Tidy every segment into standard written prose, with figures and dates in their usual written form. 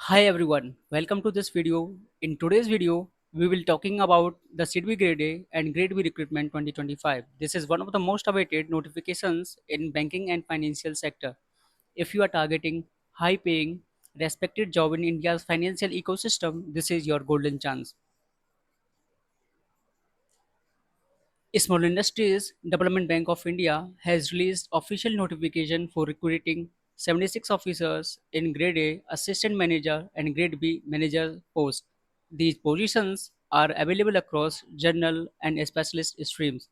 Hi everyone, welcome to this video. In today's video, we will talking about the CDB Grade A and Grade B recruitment 2025. This is one of the most awaited notifications in banking and financial sector. If you are targeting high paying, respected job in India's financial ecosystem, this is your golden chance. Small Industries Development Bank of India has released official notification for recruiting 76 officers in Grade A Assistant Manager and Grade B Manager posts. These positions are available across general and specialist streams.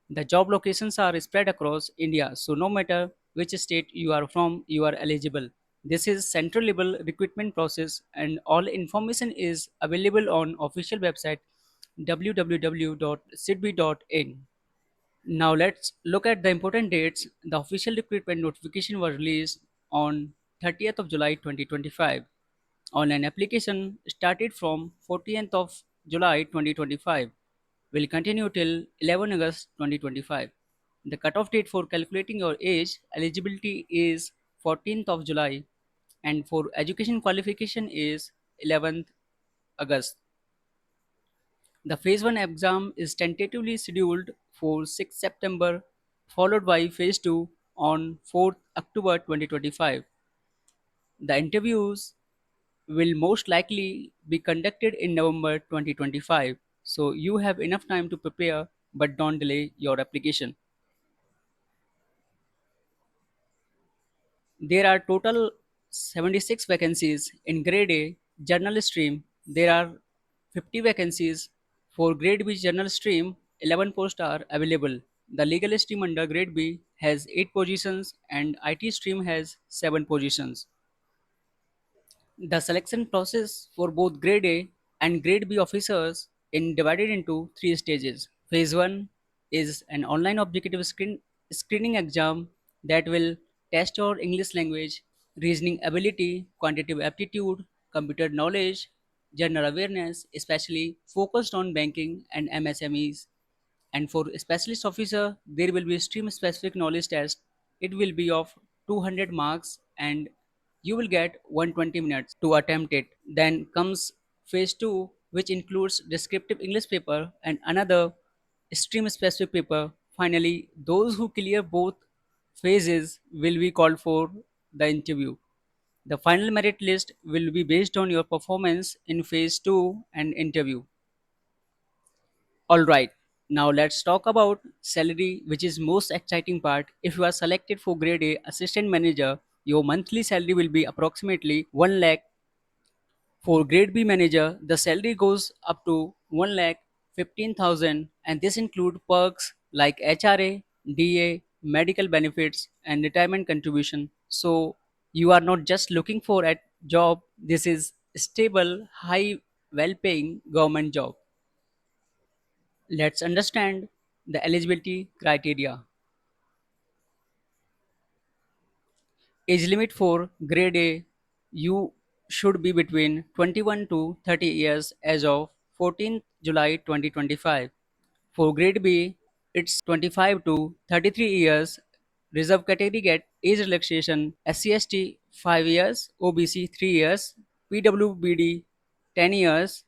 The job locations are spread across India, so no matter which state you are from, you are eligible. This is central level recruitment process and all information is available on official website www.sidbi.in. Now let's look at the important dates. The official recruitment notification was released on 30th of July 2025. Online application started from 14th of July 2025. Will continue till 11 August 2025. The cutoff date for calculating your age eligibility is 14th of July and for education qualification is 11th August. The Phase 1 exam is tentatively scheduled for 6 September, followed by Phase 2 on 4th October 2025. The interviews will most likely be conducted in November 2025, so you have enough time to prepare but don't delay your application. There are total 76 vacancies in Grade A Journal Stream. There are 50 vacancies for Grade B Journal Stream. 11 posts are available. The Legal Stream under Grade B has 8 positions and IT Stream has 7 positions. The selection process for both Grade A and Grade B officers is divided into 3 stages. Phase 1 is an online objective screening exam that will test your English language, reasoning ability, quantitative aptitude, computer knowledge, general awareness, especially focused on banking and MSMEs. And for specialist officer, there will be stream specific knowledge test. It will be of 200 marks and you will get 120 minutes to attempt it. Then comes phase 2, which includes descriptive English paper and another stream specific paper. Finally, those who clear both phases will be called for the interview. The final merit list will be based on your performance in phase 2 and interview. All right. Now let's talk about salary, which is most exciting part. If you are selected for grade A assistant manager, your monthly salary will be approximately 1 lakh. For grade B manager, the salary goes up to 1 lakh 15,000 and this include perks like HRA, DA, medical benefits and retirement contribution. So you are not just looking for a job, this is stable, high, well-paying government job. Let's understand the eligibility criteria. Age limit for grade A, you should be between 21 to 30 years as of 14th July 2025. For grade B, it's 25 to 33 years. Reserve category get age relaxation SC/ST 5 years, OBC 3 years, PWBD 10 years.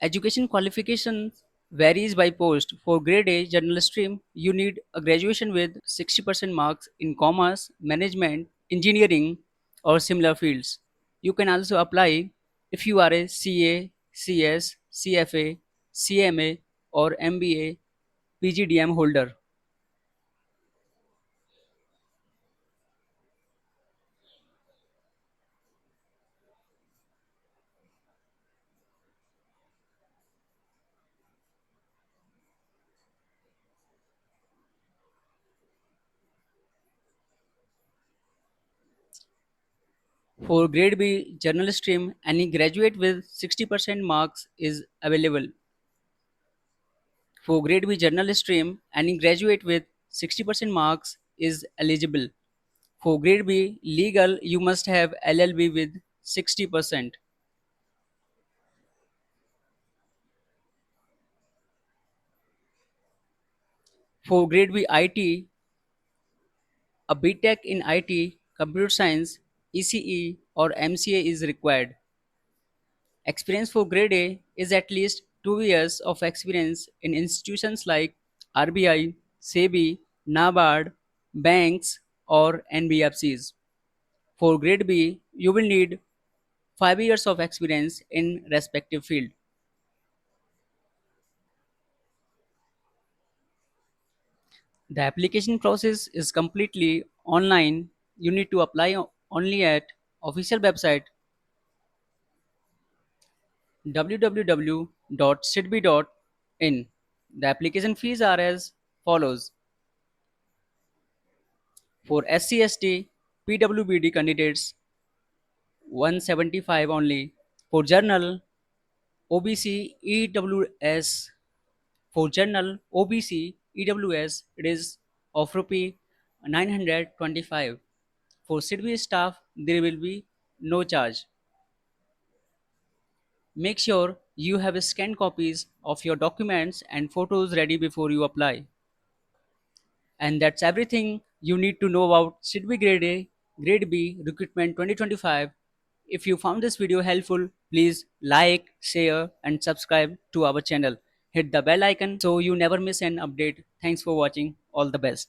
Education qualifications varies by post. For grade A general stream, you need a graduation with 60% marks in commerce, management, engineering, or similar fields. You can also apply if you are a CA, CS, CFA, CMA, or MBA PGDM holder. For grade B general stream, any graduate with 60% marks is available. For grade B general stream, any graduate with 60% marks is eligible. For grade B legal, you must have LLB with 60%. For grade B IT, a BTech in IT, computer science, ECE or MCA is required. Experience for grade A is at least 2 years of experience in institutions like RBI, SEBI, NABARD, banks, or NBFCs. For grade B, you will need 5 years of experience in respective field. The application process is completely online. You need to apply only at official website www.sidbi.in. The application fees are as follows. For SC/ST, PWBD candidates 175 only. For Journal, OBC, EWS. For Journal, OBC, EWS, it is of rupee 925. For SIDBI staff, there will be no charge. Make sure you have scanned copies of your documents and photos ready before you apply. And that's everything you need to know about SIDBI Grade A, Grade B Recruitment 2025. If you found this video helpful, please like, share, and subscribe to our channel. Hit the bell icon so you never miss an update. Thanks for watching. All the best.